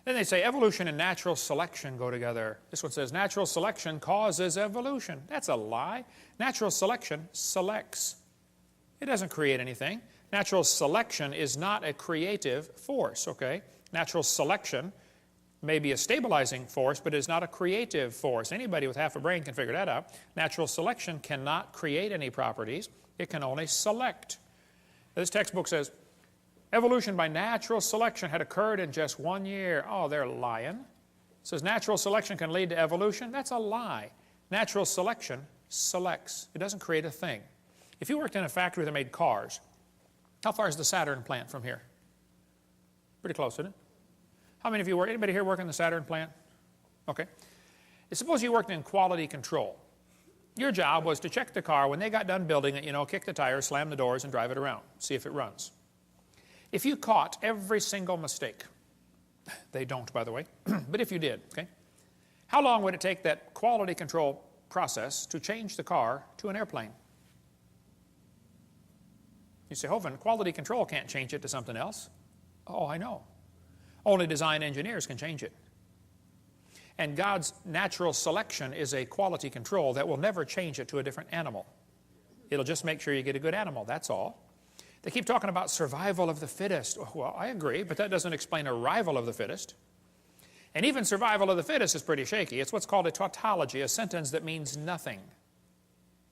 Then they say evolution and natural selection go together. This one says natural selection causes evolution. That's a lie. Natural selection selects. It doesn't create anything. Natural selection is not a creative force, okay? Natural selection may be a stabilizing force, but it is not a creative force. Anybody with half a brain can figure that out. Natural selection cannot create any properties. It can only select. This textbook says, evolution by natural selection had occurred in just 1 year. Oh, they're lying. It says natural selection can lead to evolution. That's a lie. Natural selection selects. It doesn't create a thing. If you worked in a factory that made cars, how far is the Saturn plant from here? Pretty close, isn't it? How many of you work? Anybody here work in the Saturn plant? Okay. Suppose you worked in quality control. Your job was to check the car when they got done building it, you know, kick the tires, slam the doors, and drive it around, see if it runs. If you caught every single mistake, they don't, by the way, but if you did, okay, how long would it take that quality control process to change the car to an airplane? You say, Hovind, quality control can't change it to something else. Oh, I know. Only design engineers can change it. And God's natural selection is a quality control that will never change it to a different animal. It'll just make sure you get a good animal, that's all. They keep talking about survival of the fittest. Well, I agree, but that doesn't explain arrival of the fittest. And even survival of the fittest is pretty shaky. It's what's called a tautology, a sentence that means nothing.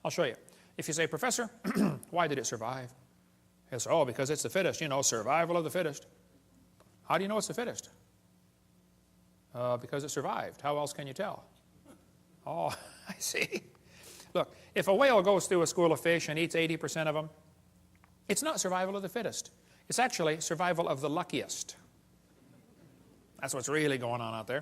I'll show you. If you say, Professor, why did it survive? He'll say, oh, because it's the fittest, you know, survival of the fittest. How do you know it's the fittest? Because it survived. How else can you tell? Oh, I see. Look, if a whale goes through a school of fish and eats 80% of them, it's not survival of the fittest. It's actually survival of the luckiest. That's what's really going on out there.